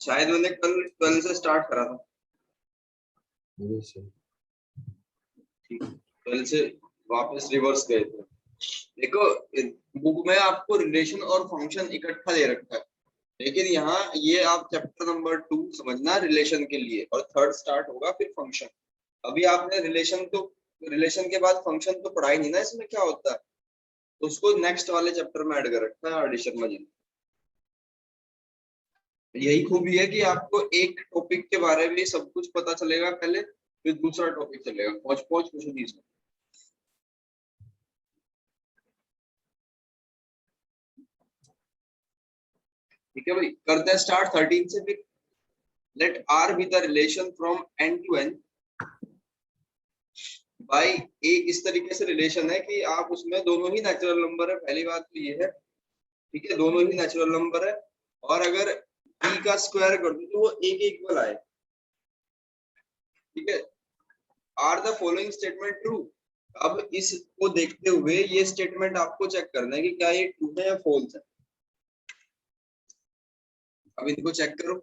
शायद मैंने कल 12 से स्टार्ट करा था। ठीक, 12 से वापस रिवर्स गए थे। देखो बुक में आपको रिलेशन और फंक्शन इकट्ठा दे रखा है, लेकिन यहाँ ये आप चैप्टर नंबर 2 समझना रिलेशन के लिए, और थर्ड स्टार्ट होगा फिर फंक्शन। अभी आपने रिलेशन के बाद फंक्शन तो पढ़ा ही नहीं ना, इसमें क्या होता है, तो उसको नेक्स्ट वाले चैप्टर में ऐड कर रखा है आर.डी. शर्मा जी। यही खूबी है कि आपको एक टॉपिक के बारे में सब कुछ पता चलेगा पहले, फिर दूसरा टॉपिक चलेगा, पहुंच कुछ नहीं इसमें। ठीक है भाई, करते हैं स्टार्ट 13 से। फिर let R be the relation from N to N by A. इस तरीके से रिलेशन है कि आप उसमें दोनों ही नेचुरल नंबर है, पहली बात तो ये है। ठीक है, दोनों ही नेचुरल नंबर है, और अगर बी का स्क्वायर कर दो तो वो एक इक्वल आए। ठीक है, are the following statement true. अब इसको देखते हुए ये स्टेटमेंट आपको चेक करना है कि क्या ये ट्रू है या फॉल्स है। अब इनको चेक करो,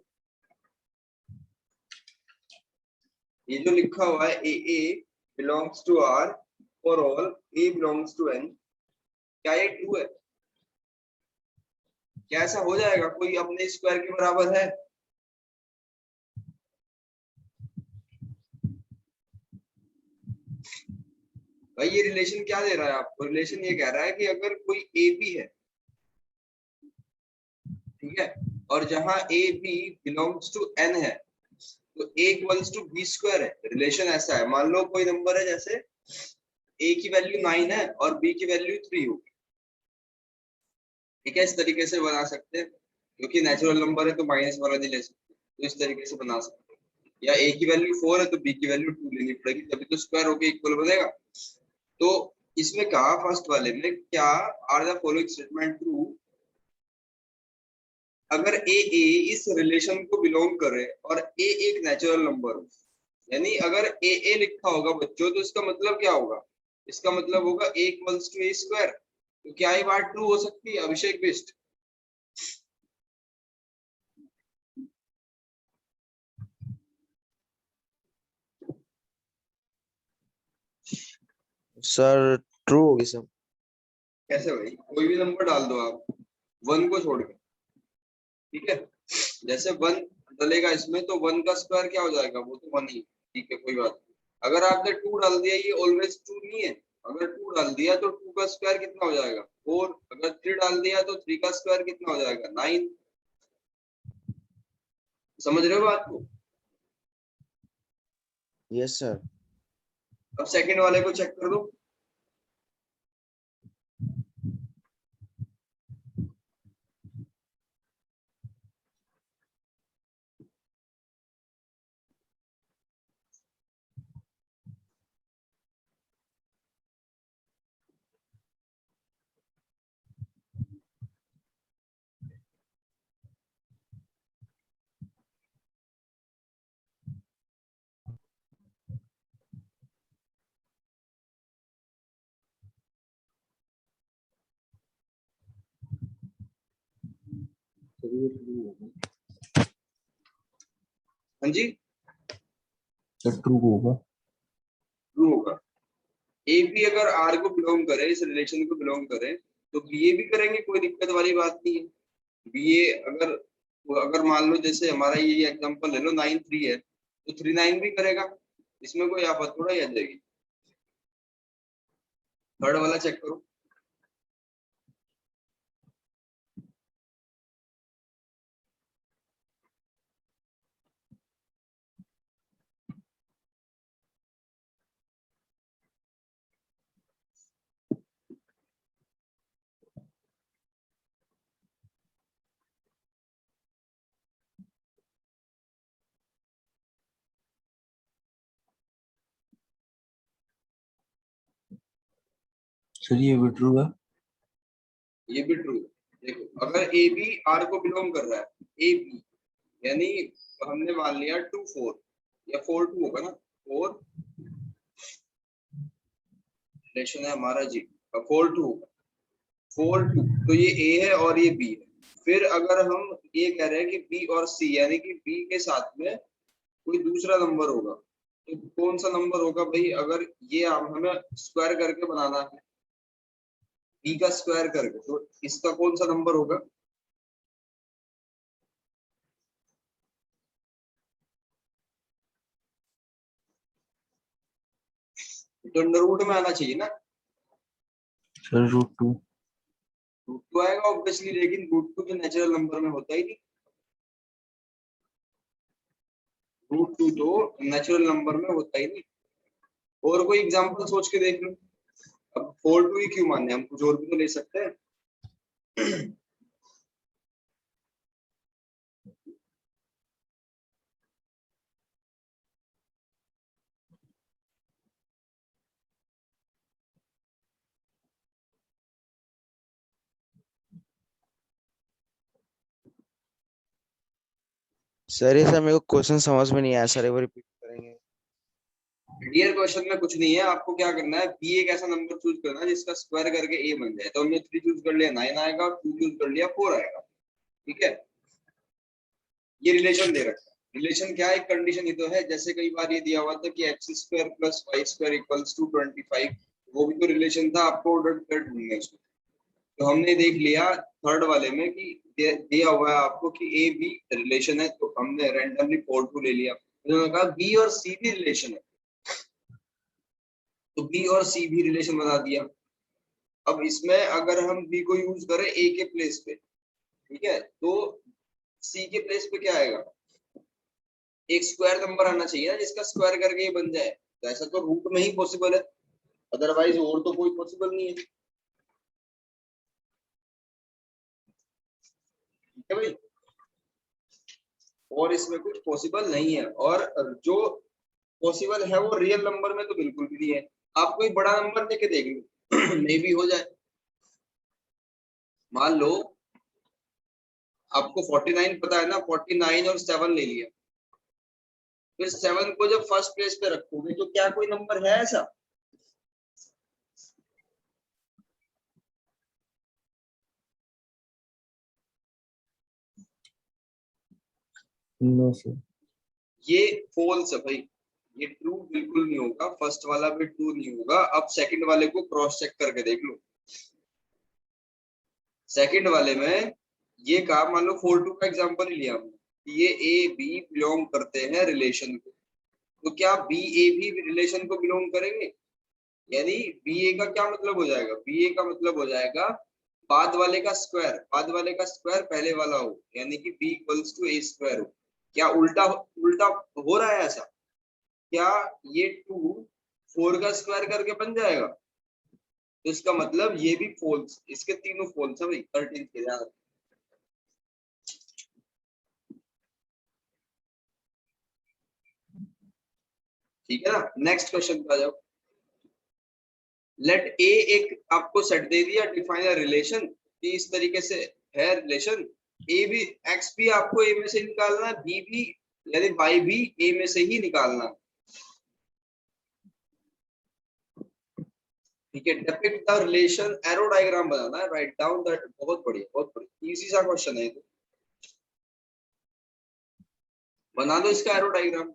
ये जो लिखा हुआ है A belongs to R for all A belongs to N, क्या ये ट्रू है? क्या ऐसा हो जाएगा कोई अपने स्क्वायर के बराबर है? भाई ये रिलेशन क्या दे रहा है आपको? रिलेशन ये कह रहा है कि अगर कोई ए बी है, ठीक है, और जहां A B belongs to N है, तो A equals to B square है। रिलेशन ऐसा है, मान लो कोई नंबर है, जैसे ए की वैल्यू 9 है और बी की वैल्यू 3 होगी। ठीक है, इस तरीके से बना सकते हैं, क्योंकि नेचुरल नंबर है तो माइनस वाला नहीं ले सकते, तो इस तरीके से बना सकते हैं। या ए की वैल्यू 4 है तो बी की वैल्यू 2 लेनी पड़ेगी, तभी तो स्क्वायर होके इक्वल बनेगा। तो इसमें कहा फर्स्ट वाले में, क्या are the following statement true, अगर ए इस रिलेशन को बिलोंग करे और ए एक नेचुरल नंबर हो, यानी अगर ए लिखा होगा बच्चों, तो इसका मतलब क्या होगा? इसका मतलब होगा ए इक्वल्स टू ए स्क्वायर। तो क्या ये बात ट्रू हो सकती है अभिषेक बिस्ट? सर ट्रू होगी सर। कैसे भाई? कोई भी नंबर डाल दो आप, 1 को छोड़ के। ठीक है, जैसे 1 डलेगा इसमें तो 1 का स्क्वायर क्या हो जाएगा? वो तो 1 ही। ठीक है, कोई बात नहीं। अगर आपने 2 डाल दिया, ये ऑलवेज ट्रू नहीं है। अगर 2 डाल दिया तो 2 का स्क्वायर कितना हो जाएगा? 4। अगर 3 डाल दिया तो 3 का स्क्वायर कितना हो जाएगा? 9। समझ रहे हो बात को? Yes sir. अब सेकंड वाले को चेक कर दो। हाँ जी, ट्रू होगा। ट्रू होगा। ए भी अगर आर को बिलोंग करे, इस रिलेशन को बिलोंग करे, तो बी ए भी करेंगे, कोई दिक्कत वाली बात नहीं है। बी ए अगर मान लो जैसे हमारा ये एग्जांपल ले लो, 9 3 है, तो 3 9 भी करेगा, इसमें कोई आफत थोड़ा ही आ जाएगी। थर्ड वाला चेक करो। सर ये भी ट्रू है। ये भी ट्रू। देखो, अगर ए बी आर को बिलोंग कर रहा है, ए बी यानी हमने मान लिया 2 4 या 4 2 होगा ना, 4 रिलेशन है हमारा जी, 4 2 4 2, तो ये ए है और ये बी है। फिर अगर हम ये कह रहे हैं कि बी और सी यानी कि बी के साथ में कोई दूसरा नंबर होगा, तो कौन सा नंबर होगा भाई? अगर ये हमें स्क्वायर करके बनाना है, बी का स्क्वायर करके, तो इसका कौन सा नंबर होगा? तो अंडर रूट में आना चाहिए ना, सर √2। रूट टू आएगा ऑब्वियसली, लेकिन रूट टू तो नेचुरल नंबर में होता ही नहीं। रूट टू तो नेचुरल नंबर में होता ही नहीं। और कोई एग्जांपल सोच के देख लो। अब 4 2 ही क्यों माने, हम कुछ और भी तो ले सकते हैं। सर ये सर मेरे को क्वेश्चन समझ में नहीं आया सर, एक बार रिपीट करेंगे? डियर क्वेश्चन में कुछ नहीं है, आपको क्या करना है, बी एक ऐसा नंबर चूज करना है जिसका स्क्वायर करके ए बन जाए। तो हमने 3 चूज कर लिया, 9 आएगा, 2 चूज कर लिया, 4 आएगा। ठीक है, ये रिलेशन दे रखा है। रिलेशन क्या है? एक कंडीशन ही तो है। जैसे कई बार ये दिया हुआ था कि x² + y² = 25, वो भी तो रिलेशन था, आपको ऑर्डर ढूंढना है उसमें। तो हमने देख लिया थर्ड वाले में कि दिया हुआ है आपको कि ए बी रिलेशन है, तो हमने रैंडमली 4 2 ले लिया। उन्होंने कहा बी और सी भी रिलेशन है, तो बी और सी भी रिलेशन बना दिया। अब इसमें अगर हम बी को यूज करें ए के प्लेस पे, ठीक है, तो सी के प्लेस पे क्या आएगा? एक स्क्वायर नंबर आना चाहिए ना जिसका स्क्वायर करके ये बन जाए। तो ऐसा तो रूट में ही पॉसिबल है, अदरवाइज और तो कोई पॉसिबल नहीं है। ठीक है भाई, और इसमें कुछ पॉसिबल नहीं है। और जो पॉसिबल है वो रियल नंबर में तो बिल्कुल भी नहीं है। आप कोई बड़ा नंबर लेके देख लो, मे भी हो जाए। मान लो आपको 49 पता है ना, 49 और 7 ले लिया, फिर 7 को जब फर्स्ट प्लेस पे रखोगे तो क्या कोई नंबर है ऐसा? No sir. ये फॉल्स है भाई, ये ट्रू बिल्कुल नहीं होगा। फर्स्ट वाला भी ट्रू नहीं होगा। अब सेकंड वाले को क्रॉस चेक करके देख लो। सेकंड वाले में ये कहा, मान लो 4 2 का एग्जांपल ही लिया हमने, ये ए बी बिलोंग करते हैं रिलेशन को, तो क्या बी ए भी रिलेशन को बिलोंग करेंगे? यानी बी ए का क्या मतलब हो जाएगा? बी ए का मतलब हो जाएगा बाद वाले का स्क्वायर, बाद वाले का स्क्वायर पहले वाला हो, यानी कि b = a² हो। क्या उल्टा उल्टा हो रहा है ऐसा? क्या ये 2 4 का स्क्वायर करके बन जाएगा? तो इसका मतलब ये भी फॉल्स, इसके तीनों फॉल्स है भाई 13 के। ध्यान रखना। ठीक है ना, नेक्स्ट क्वेश्चन पे आ जाओ। लेट ए एक आपको सेट दे दिया, डिफाइन अ रिलेशन, कि इस तरीके से है रिलेशन। ए भी, एक्स भी आपको ए में से निकालना है, बी भी यानी वाई भी ए में से ही निकालना है। ठीक है, depict the relation, arrow diagram बनाना है, राइट डाउन दैट। बहुत बढ़िया, बहुत बढ़िया, इजी सा क्वेश्चन है। तो बना दो इसका एरो डायग्राम।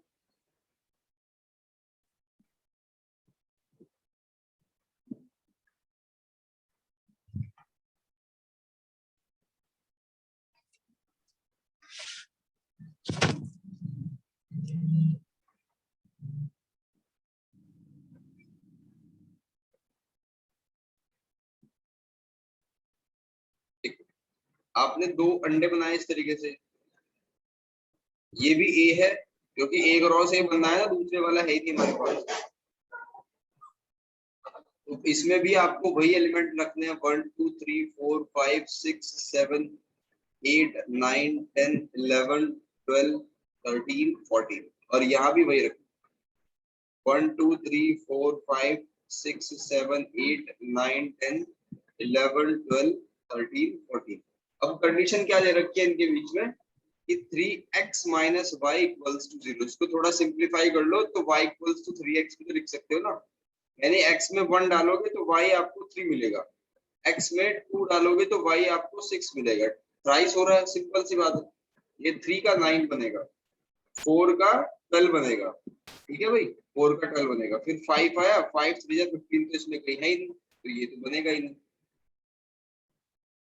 आपने 2 अंडे बनाए इस तरीके से, ये भी ए है क्योंकि एक रॉ से बनना है ना, दूसरे वाला है ही नहीं हमारे पास। तो इसमें भी आपको वही एलिमेंट रखने हैं, 1 2 3 4 5 6 7 8 9 10 11 12 13 14, और यहाँ भी वही रखना, 1 2 3 4 5 6 7 8 9 10 11 12 13 14। अब कंडीशन क्या दे रखी है इनके बीच में कि 3x - y = 0। इसको थोड़ा सिंप्लीफाई कर लो तो y = 3x भी तो लिख सकते हो ना। यानी x में 1 डालोगे तो y आपको 3 मिलेगा, x में 2 डालोगे तो y आपको 6 मिलेगा। थ्राइस हो रहा है, सिंपल सी बात है। ये 3 का 9 बनेगा, 4 का 12 बनेगा, ठीक है भाई, 4 का 12 बनेगा। फिर 5 आया, 5 3 या 15, तो इसमें कहीं है ही नहीं, तो ये तो बनेगा ही नहीं।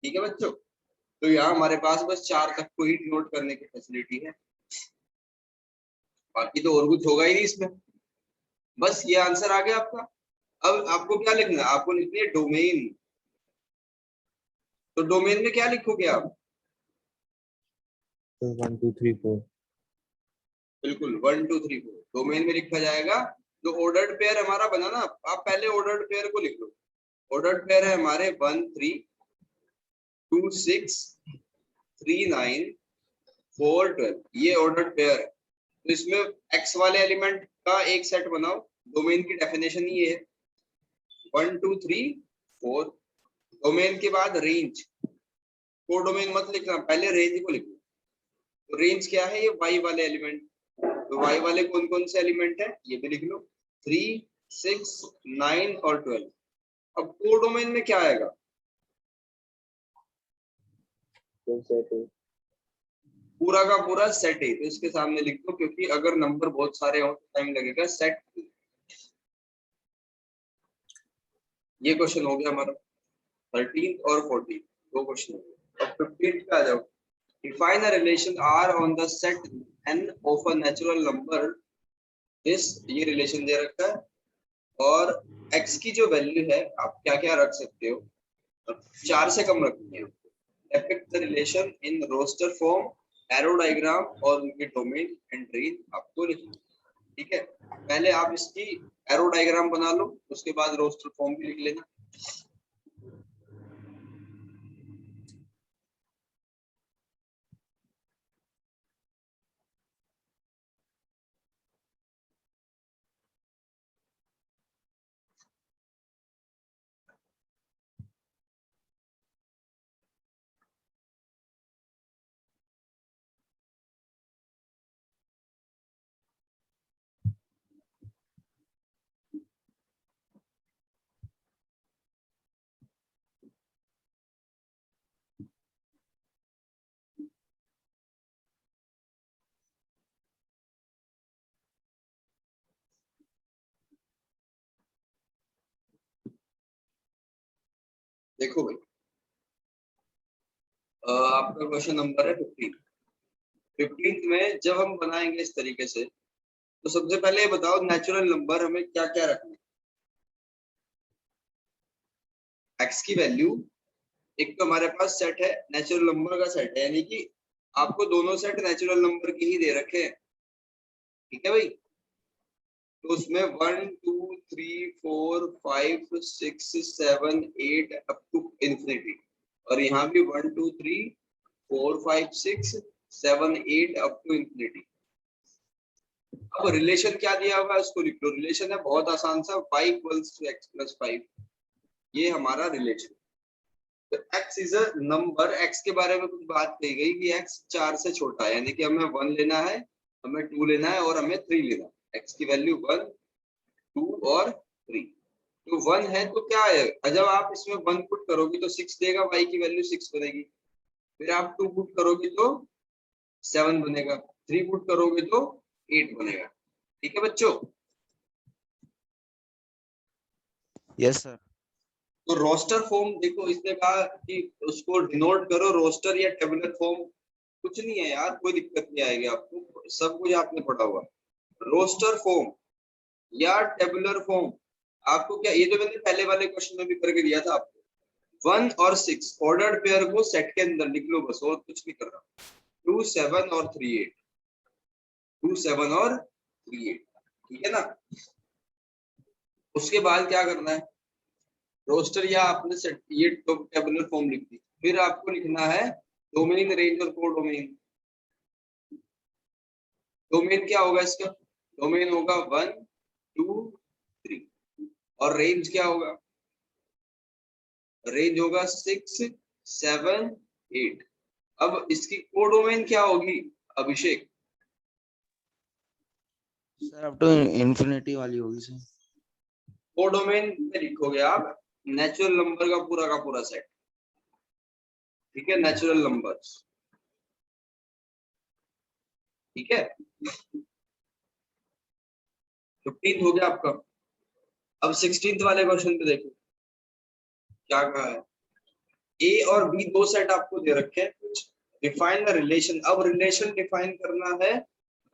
ठीक है बच्चों, तो यहाँ हमारे पास बस 4 तक को ही नोट करने की फैसिलिटी है, बाकी तो और कुछ होगा ही नहीं इसमें। बस ये आंसर आ गया आपका। अब आपको क्या लिखना है, आपको लिखनी है डोमेन। तो डोमेन में क्या लिखोगे आप? 1 2 3 4। बिल्कुल 1 2 3 4 डोमेन में लिखा जाएगा। जो ऑर्डर्ड पेयर हमारा बना ना, आप पहले ऑर्डर्ड पेयर को लिख लो। ऑर्डर्ड पेयर है हमारे 1 3 2 6 3 9 4 12, ये ऑर्डर्ड पेयर है। तो इसमें एक्स वाले एलिमेंट का एक सेट बनाओ। डोमेन की डेफिनेशन ये है 1 2 3 4। डोमेन के बाद रेंज, को डोमेन मत लिखना, पहले रेंज को लिखो। तो रेंज क्या है, ये वाई वाले एलिमेंट। तो वाई वाले कौन कौन से एलिमेंट है ये भी लिख लो, 3 6 9 और 12। अब को डोमेन में क्या आएगा, पूरा का पूरा सेट है। तो इसके सामने लिख दो, क्योंकि अगर नंबर बहुत सारे हो तो टाइम लगेगा। सेट, ये क्वेश्चन हो गया हमारा 13 और 14, दो क्वेश्चन हो गए। अब 15 पे आ जाओ। Define a relation R on the set n of a natural number. इस ये रिलेशन दे रखा है, और x की जो वैल्यू है आप क्या क्या रख सकते हो, 4 से कम रखनी है। Depict the relation in roster form, arrow diagram और उनके डोमेन एंड रेंज आपको लिखना है। ठीक है, पहले आप इसकी एरो डायग्राम बना लो, उसके बाद रोस्टर फॉर्म भी लिख लेना। देखो भाई, आपका क्वेश्चन नंबर है 15। 15 में जब हम बनाएंगे इस तरीके से, तो सबसे पहले ये बताओ नेचुरल नंबर हमें क्या क्या रखना है। एक्स की वैल्यू, एक तो हमारे पास सेट है नेचुरल नंबर का सेट है, यानी कि आपको दोनों सेट नेचुरल नंबर के ही दे रखे हैं। ठीक है भाई, तो उसमें 1 2 3 4 5 6 7 8 अप टू इंफिनिटी, और यहाँ भी 1 2 3 4 5 6 7 8 अप टू इंफिनिटी। अब रिलेशन क्या दिया हुआ है उसको लिख लो। रिलेशन है बहुत आसान सा, y equals to x plus 5, ये हमारा रिलेशन। तो x is a number, x के बारे में कुछ बात कही गई कि x 4 से छोटा है, यानी कि हमें 1 लेना है, हमें 2 लेना है और हमें 3 लेना है। x की वैल्यू 1 2 और 3। तो 1 है तो क्या है, जब आप इसमें 1 पुट करोगे तो 6 देगा, y की वैल्यू 6 बनेगी। फिर आप 2 पुट करोगे तो 7 बनेगा, 3 पुट करोगे तो 8 बनेगा। ठीक है बच्चों, यस सर। तो रोस्टर फॉर्म देखो, इसने कहा कि उसको डिनोट करो रोस्टर या टेबुलर फॉर्म। कुछ नहीं है यार, कोई दिक्कत नहीं आएगी आपको, सब कुछ आपने पढ़ा हुआ। रोस्टर फॉर्म या टेबुलर फॉर्म, आपको क्या, ये तो मैंने पहले वाले क्वेश्चन में भी करके दिया था आपको। 1 और 6 ऑर्डर्ड पेयर को सेट के अंदर लिख लो बस, और कुछ नहीं कर रहा। 2 7 और 3 8, 2 7 और 3 8, ठीक है ना। उसके बाद क्या करना है, रोस्टर या आपने सेट, ये टेबुलर फॉर्म लिख दी। फिर आपको लिखना है डोमेन रेंज और को डोमेन। डोमेन क्या होगा इसका, डोमेन होगा 1 2 3, और रेंज क्या होगा, रेंज होगा 6 7 8। अब इसकी को डोमेन क्या होगी अभिषेक? सर अब तो इन्फिनिटी वाली होगी सर। को डोमेन में लिखोगे आप नेचुरल नंबर का पूरा सेट। ठीक है, नेचुरल नंबर्स, ठीक है। 15th हो गया आपका। अब 16th वाले क्वेश्चन पे देखो क्या कहा है। ए और बी दो सेट आपको दे रखे हैं कुछ, डिफाइन द रिलेशन। अब रिलेशन डिफाइन करना है।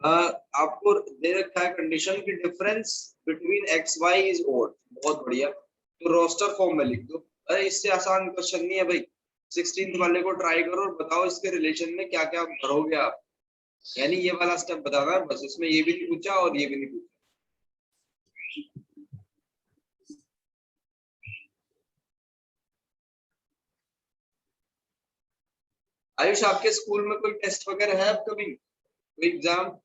आपको दे रखा है कंडीशन की difference between X Y is odd. बहुत बढ़िया, तो रोस्टर फॉर्म में लिख दो। अरे इससे आसान क्वेश्चन नहीं है भाई। 16th वाले को ट्राई करो और बताओ इसके रिलेशन में क्या क्या भरोगे आप। यानी ये वाला स्टेप बताना है बस, इसमें ये भी नहीं पूछा और ये भी नहीं पूछा। आयुष, आपके स्कूल में कोई टेस्ट वगैरह है अपकमिंग, कोई एग्जाम?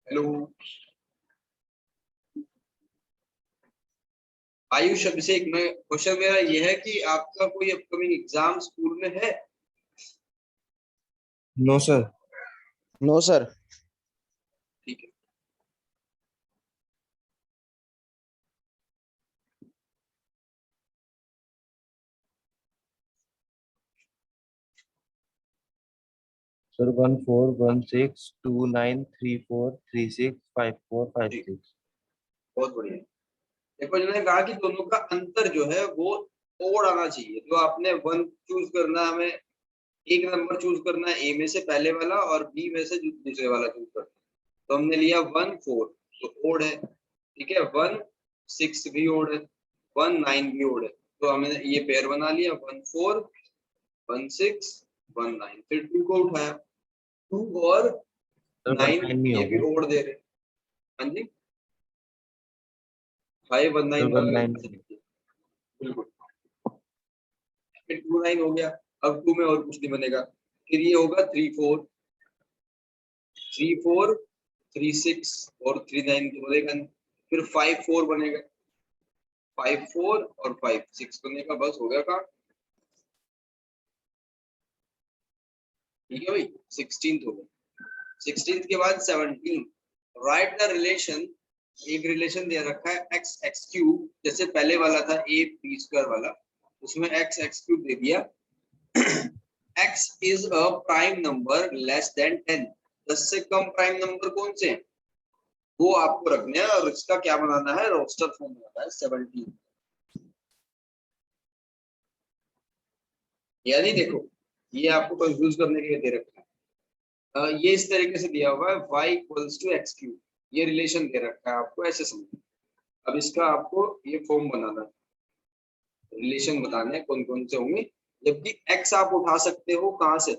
हेलो आयुष, अभिषेक, मैं क्वेश्चन मेरा ये है कि आपका कोई अपकमिंग एग्जाम स्कूल में है? No sir. No sir. ठीक है। सर 14162934365456। बहुत बढ़िया। देखो जिन्होंने कहा कि दोनों का अंतर जो है वो ओड आना चाहिए। जो आपने वन चूज करना है, हमें एक नंबर चूज करना है, ए में से पहले वाला और बी में से दूसरे वाला चूज करना है। तो हमने लिया 1 4, तो ओड है। ठीक है, 1 6 भी ओड है, 1 9 भी ओड है। तो हमने ये पेयर बना लिया 1 4 1 6 1 9। फिर 2 को उठाया, 2 और सर 9 19 नहीं ये भी होगा। ओड दे रहे। हाँ जी, 5 1 9 सर वाला 19। बिल्कुल। फिर 2 9 हो गया। अब 2 में और कुछ नहीं बनेगा, फिर ये होगा 3 4 3 4 3 6 और 3 9 तो बनेगा नहीं। फिर 5 4 बनेगा, 5 4 और 5 6 बनेगा, बस हो गया काम। ठीक है भाई, 16th हो गया। 16th के बाद 17, राइट द रिलेशन। एक रिलेशन दे रखा है x x क्यूब, जैसे पहले वाला था a b स्क्वायर वाला, उसमें x x क्यूब दे दिया। x is a prime number less than 10। 10 से कम प्राइम नंबर कौन से हैं वो आपको रखने हैं, और इसका क्या बनाना है, रोस्टर फॉर्म बनाना है 17। यानी देखो, ये आपको कंफ्यूज करने के लिए दे रखा है। ये इस तरीके से दिया हुआ है y equals to X cube, ये रिलेशन दे रखा है आपको, ऐसे समझो। अब इसका आपको ये फॉर्म बनाना है, रिलेशन बताने हैं कौन कौन से होंगे। जबकि x आप उठा सकते हो कहां से,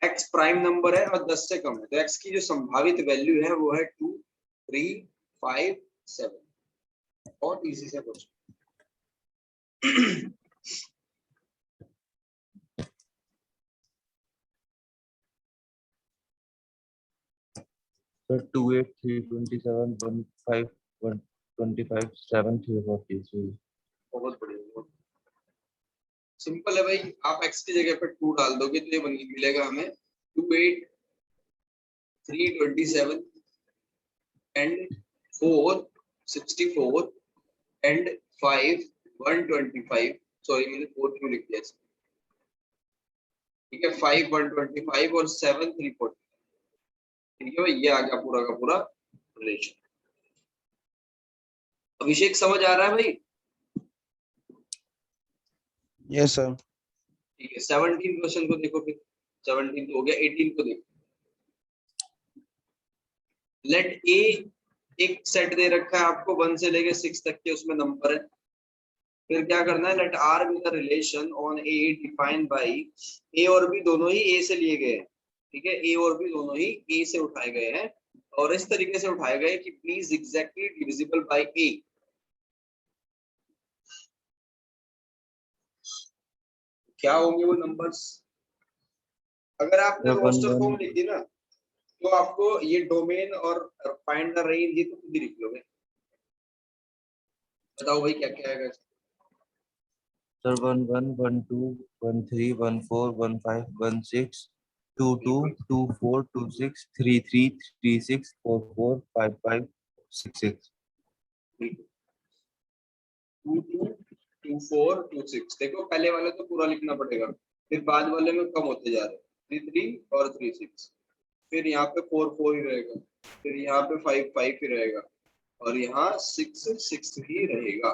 x प्राइम नंबर है और 10 से कम है, तो x की जो संभावित वैल्यू है वो है 2 3 5 7। बहुत इजी से क्वेश्चन। सर 28 3 27 15 125 7 343। बहुत बढ़िया, सिंपल है भाई। आप x की जगह पर 2 डाल दोगे तो ये मिलेगा हमें 28 327 एंड 4 64 एंड 5 125। सॉरी मैंने 4 क्यों लिख दिया इसमें। ठीक है, 5 125 और 7 340। ठीक है भाई, ये आ गया पूरा का पूरा रिलेशन। अभिषेक समझ आ रहा है भाई? Yes sir. ठीक है, 17 क्वेश्चन को देखो फिर। 17 तो हो गया, 18 को देखो। लेट ए, एक सेट दे रखा है आपको 1 से लेके 6 तक के, उसमें नंबर है। फिर क्या करना है, let R be the relation on A defined by, A और बी दोनों ही ए से लिए गए हैं। ठीक है, ए और बी दोनों ही ए से उठाए गए हैं, और इस तरीके से उठाए गए कि प्लीज एग्जैक्टली डिविजिबल बाय ए। क्या होंगे वो नंबर्स? अगर आपने सर रोस्टर 11 फॉर्म लिख दी ना, तो आपको ये डोमेन और फाइंड द रेंज ये तो खुद ही लिख लोगे। बताओ भाई क्या क्या आएगा? सर 11 12 13 14 15 16 2 2 2 4 2 6 3 3 3 6 4 4 5 5 6 6 2 2 2 4 2 6। देखो पहले वाले तो पूरा लिखना पड़ेगा, फिर बाद वाले में कम होते जा रहे हैं, 3 3 और 3 6, फिर यहाँ पे 4 4 ही रहेगा, फिर यहाँ पे 5 5 ही रहेगा, और यहाँ 6 6 ही रहेगा।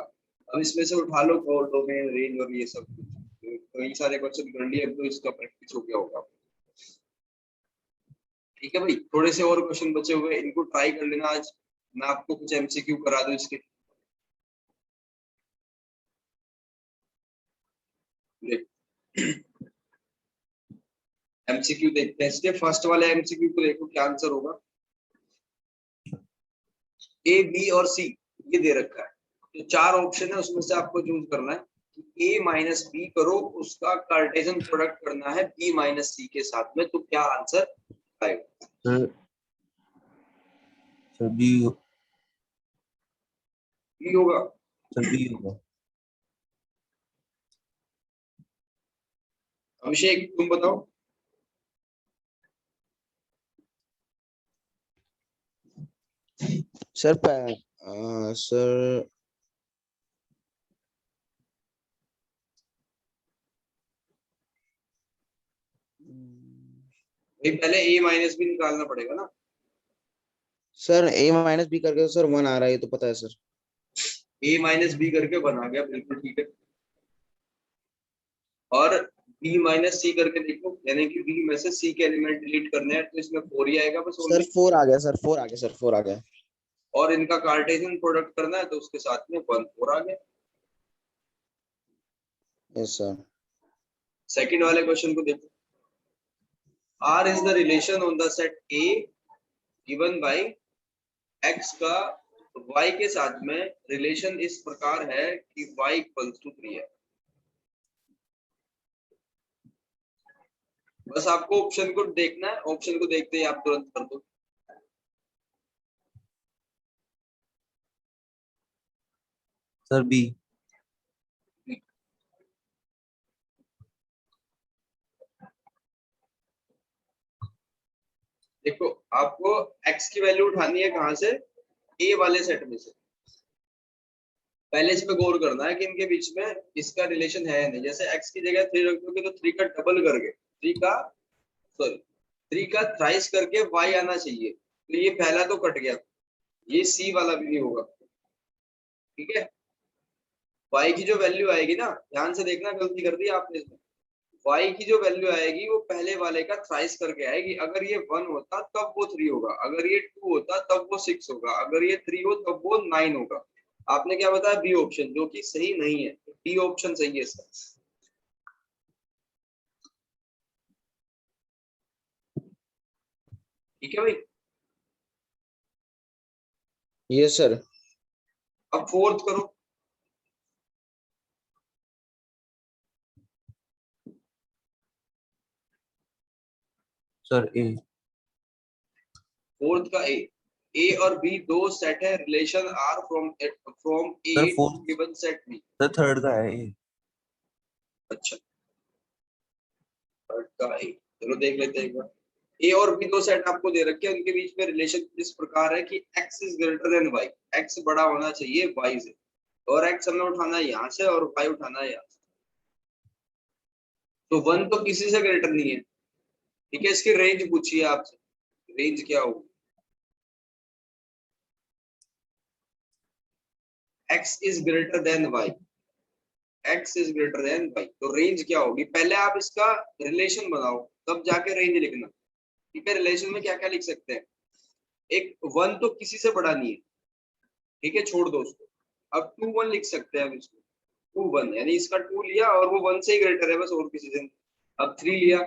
अब इसमें से उठा लो कोड, डोमेन, रेंज और ये सब कुछ, तो कई सारे क्वेश्चन कर लिए, अब तो इसका प्रैक्टिस हो गया होगा। ठीक है भाई, थोड़े से और क्वेश्चन बचे हुए, इनको ट्राई कर लेना आज, मैं आपको कुछ एमसीक्यू करा दूं इसके। एमसीक्यू देखते हैं इसके। फर्स्ट वाले एमसीक्यू को देखो क्या आंसर होगा। ए बी और सी ये दे रखा है, तो चार ऑप्शन है, उसमें से आपको चूज करना है कि ए माइनस बी करो, उसका कार्टेशियन प्रोडक्ट करना है बी माइनस सी के साथ में, तो क्या आंसर आएगा? सर सर बी बी होगा। सर बी होगा। अभिषेक तुम बताओ। सर सर भाई पहले ए माइनस बी निकालना पड़ेगा ना। सर ए माइनस बी करके तो सर 1 आ रहा है, ये तो पता है सर। ए माइनस बी करके बना गया, बिल्कुल ठीक है। और बी माइनस सी करके देखो, यानी कि बी में से सी के एलिमेंट डिलीट करने हैं, तो इसमें 4 ही आएगा बस सर ओनली। 4 आ गया सर, 4 आ गया सर, 4 आ गया। और इनका कार्टेशियन प्रोडक्ट करना है, तो उसके साथ में 1 4 आ गया। Yes sir. सेकंड वाले क्वेश्चन को देखो। R is the relation on the set A given by X का Y के साथ में रिलेशन इस प्रकार है कि Y इक्वल्स टू 3 है। बस आपको ऑप्शन को देखना है, ऑप्शन को देखते ही आप तुरंत कर दो। Sir B. देखो आपको X की वैल्यू उठानी है कहां से? A वाले सेट में से। पहले इस पे गौर करना है कि इनके बीच में इसका रिलेशन है या नहीं। जैसे x की जगह 3 रख दोगे तो 3 का डबल करके 3 का थ्राइस करके y आना चाहिए, तो ये पहला तो कट गया, ये C वाला भी नहीं होगा। ठीक है, y की जो वैल्यू आएगी ना, ध्यान से देखना, गलती कर दी आपने इसमें। y की जो वैल्यू आएगी वो पहले वाले का थ्राइस करके आएगी। अगर ये 1 होता तब वो 3 होगा, अगर ये 2 होता तब वो 6 होगा, अगर ये 3 हो तब वो 9 होगा। आपने क्या बताया? बी ऑप्शन, जो कि सही नहीं है, डी ऑप्शन सही है इसका। ठीक है भाई। Yes sir. अब फोर्थ करो। Sir A. फोर्थ का ए और बी दो सेट है, relation R from A sir to fourth. Given set B. Sir third का है ए। अच्छा, थर्ड का ए, चलो देख लेते हैं एक बार। ए और बी दो सेट आपको दे रखे हैं, उनके बीच में रिलेशन इस प्रकार है कि x is greater than y, x बड़ा होना चाहिए y से, और x हमें उठाना है यहाँ से और y उठाना है यहाँ से। तो 1 तो किसी से ग्रेटर नहीं है। ठीक है, इसकी रेंज पूछिए आपसे, रेंज क्या होगी? x is greater than y, x is greater than y, तो रेंज क्या होगी? पहले आप इसका रिलेशन बनाओ, तब जाके रेंज लिखना। ठीक है, रिलेशन में क्या क्या लिख सकते हैं? एक 1 तो किसी से बड़ा नहीं है, ठीक है, छोड़ दो उसको। अब 2 1 लिख सकते हैं हम इसको, 2 1, यानी इसका 2 लिया और वो 1 से ही ग्रेटर है बस, और किसी से नहीं। अब 3 लिया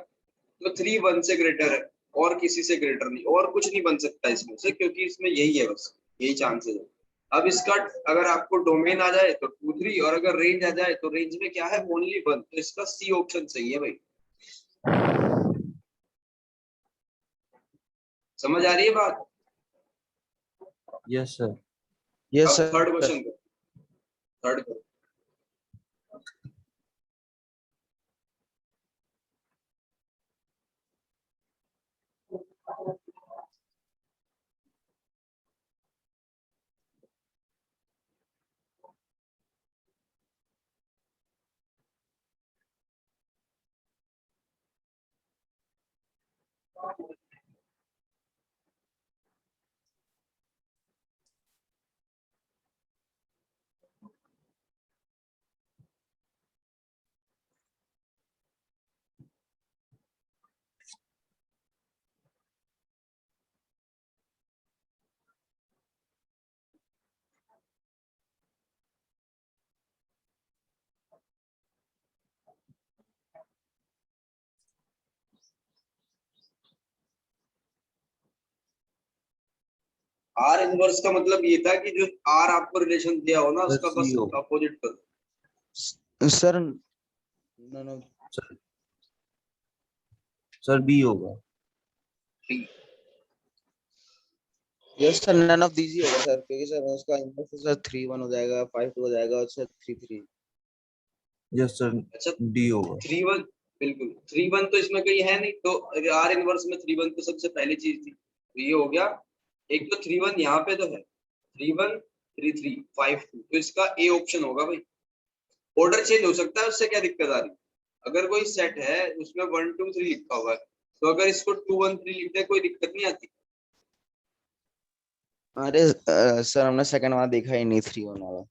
तो 3 1 से ग्रेटर है, और किसी से ग्रेटर नहीं, और कुछ नहीं बन सकता इसमें से, क्योंकि इसमें यही है, बस यही चांसेस है। अब इसका अगर आपको डोमेन आ जाए तो 2 3, और अगर रेंज आ जाए तो रेंज में क्या है? ओनली 1, तो इसका सी ऑप्शन सही है भाई। समझ आ रही है बात? Yes sir. यस अब थर्ड सर। क्वेश्चन को, थर्ड को आर इनवर्स का मतलब ये था कि जो आर आपको रिलेशन दिया हो ना उसका बस CO अपोजिट कर दो। Sir none of sir B होगा। Yes sir none of these ही होगा सर, क्योंकि सर उसका इनवर्स सर 3 1 हो जाएगा, 5 2 हो जाएगा और सर 3 3। यस सर अच्छा D होगा। 3 1, बिल्कुल 3 1 तो इसमें कहीं है नहीं, तो आर इनवर्स में 3 1 तो सबसे पहली चीज थी, तो ये हो गया। एक तो 3 1 यहाँ पे तो है, 3 1 3 3 5 2, तो इसका ए ऑप्शन होगा भाई। ऑर्डर चेंज हो सकता है, उससे क्या दिक्कत आ रही है? अगर कोई सेट है उसमें 1 2 3 लिखा हुआ है, तो अगर इसको 2 1 3 लिख दे कोई दिक्कत नहीं आती। अरे सर हमने सेकंड वाला देखा ही नहीं 3 1 वाला।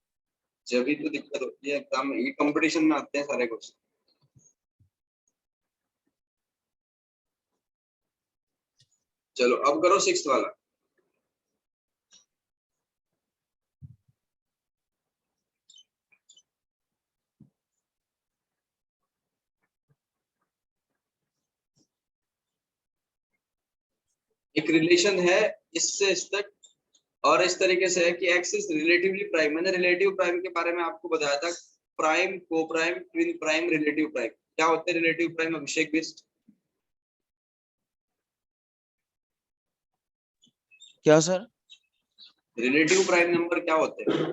जब भी तो दिक्कत होती है एग्जाम में, ये कंपटीशन में आते हैं सारे क्वेश्चन। चलो अब करो सिक्स्थ वाला। एक रिलेशन है इससे इस तक, और इस तरीके से है कि एक्स इज रिलेटिवली प्राइम। मैंने रिलेटिव प्राइम के बारे में आपको बताया था, प्राइम, को prime, twin prime, relative prime. क्या होते हैं रिलेटिव प्राइम, अभिषेक बिस्ट? क्या सर? रिलेटिव प्राइम नंबर क्या होते हैं?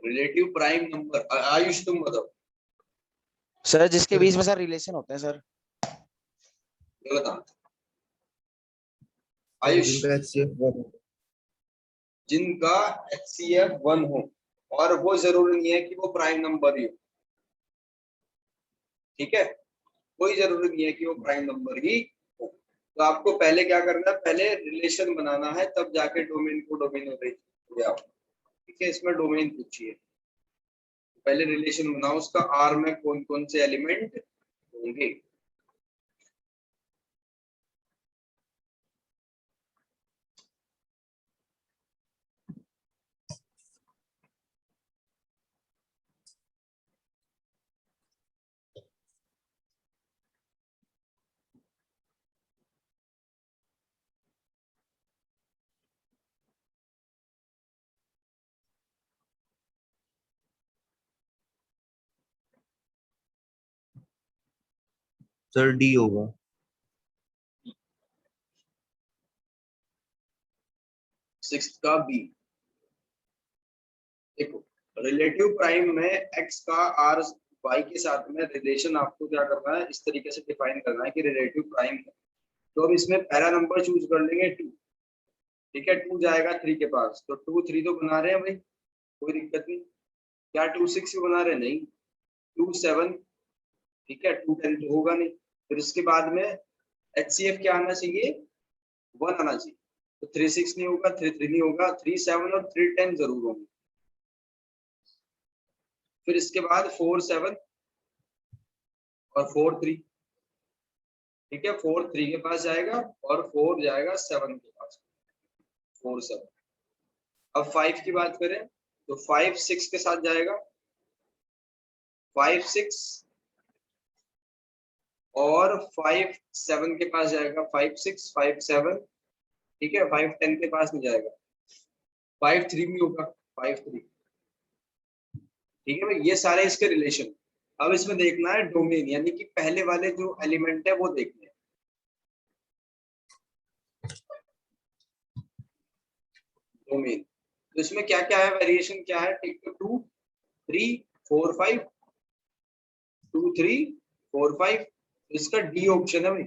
रिलेटिव प्राइम नंबर, आयुष तुम बताओ। सर जिसके बीच में सर रिलेशन होते हैं सर। गलत आंसर। आयुष, जिनका HCF 1 हो। जिनका HCF 1 हो, और वो जरूरी नहीं है कि वो प्राइम नंबर ही हो, ठीक है? कोई जरूरी नहीं है कि वो प्राइम नंबर ही हो। तो आपको पहले क्या करना है, पहले रिलेशन बनाना है, तब जाके डोमेन को डोमेन हो, ठीक है? इसमें डोमेन पूछिए, पहले रिलेशन बनाओ उसका, आर में कौन कौन से एलिमेंट होंगे। सर D होगा। सिक्स्थ का बी। देखो रिलेटिव प्राइम में एक्स का आर वाई के साथ में रिलेशन आपको क्या करना है, इस तरीके से डिफाइन करना है कि रिलेटिव प्राइम है। तो अब इसमें पहला नंबर चूज कर लेंगे 2, ठीक है? 2 जाएगा 3 के पास, तो 2 3 तो बना रहे हैं भाई, कोई दिक्कत नहीं। क्या 2 6 भी बना रहे हैं? नहीं। 2 7, ठीक है? 2 10 तो होगा नहीं। फिर इसके बाद में HCF क्या आना चाहिए, 1 आना चाहिए। तो 3 6 नहीं होगा, 3 3 नहीं होगा, 3 7 और 3 10 जरूर होंगे। फिर इसके बाद 4 7 और 4 3, ठीक है? 4 3 के पास जाएगा और 4 जाएगा 7 के पास, 4 7। अब 5 की बात करें तो 5 6 के साथ जाएगा, 5 6 और 5 7 के पास जाएगा, 5 6 5 7, ठीक है? 5 10 के पास नहीं जाएगा, 5 3 भी होगा, 5 3, ठीक है भाई? ये सारे इसके रिलेशन। अब इसमें देखना है डोमेन, यानी कि पहले वाले जो एलिमेंट है वो देखने हैं। डोमेन, तो इसमें क्या क्या है, वेरिएशन क्या है? टिक तो 2 3 4 5, 2 3 4 5, इसका डी ऑप्शन है भाई।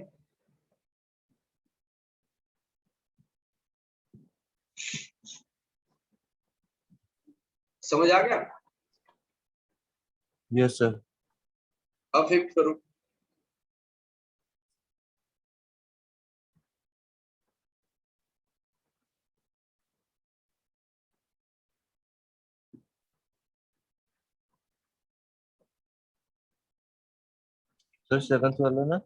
समझ आ गया? Yes sir. अब फिफ्थ करो। सर सेकंड वाला ना।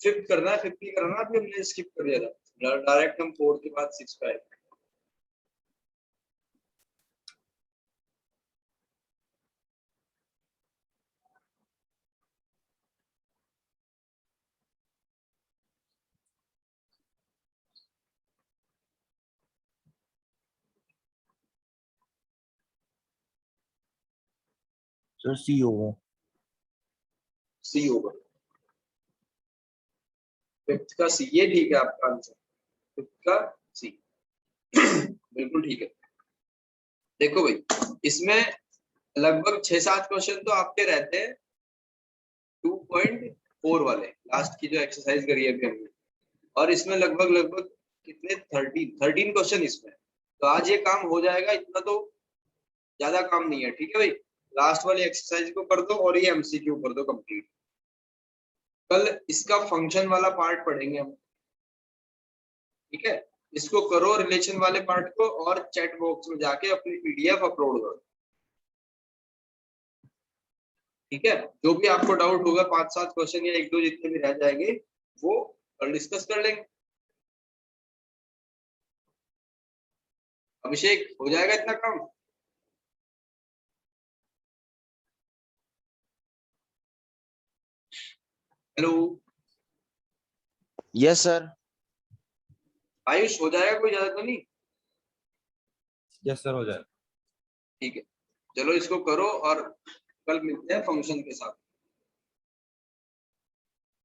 फिफ्थ करना है, फिफ्थ ही करना, अभी हमने स्किप कर दिया था, डायरेक्ट हम 4 के बाद 6 पे आए। सर सी होगा। सी होगा, फिफ्थ का सी, ये ठीक है आपका आंसर, फिफ्थ का सी। बिल्कुल ठीक है। देखो भाई, इसमें लगभग 6-7 क्वेश्चन तो आपके रहते हैं 2.4 वाले, लास्ट की जो एक्सरसाइज करी है अभी हमने, और इसमें लगभग लगभग कितने 13 क्वेश्चन इसमें। तो आज ये काम हो जाएगा, इतना तो ज्यादा काम नहीं है, ठीक है भाई। लास्ट वाली एक्सरसाइज को कर दो और ये एमसीक्यू कर दो कंप्लीट। कल इसका फंक्शन वाला पार्ट पढ़ेंगे हम, ठीक है। इसको करो रिलेशन वाले पार्ट को, और चैट बॉक्स में जाके अपनी पीडीएफ अपलोड करो, ठीक है। जो भी आपको डाउट होगा, 5-7 क्वेश्चन या 1-2 जितने भी रह जाएंगे, वो कल डिस्कस कर लेंगे। अभिषेक, हो जाएगा इतना काम? Hello yes sir. आयुष, हो जाएगा, कोई ज्यादा तो नहीं? यस सर हो जाएगा। ठीक है, चलो इसको करो और कल मिलते हैं फंक्शन के साथ।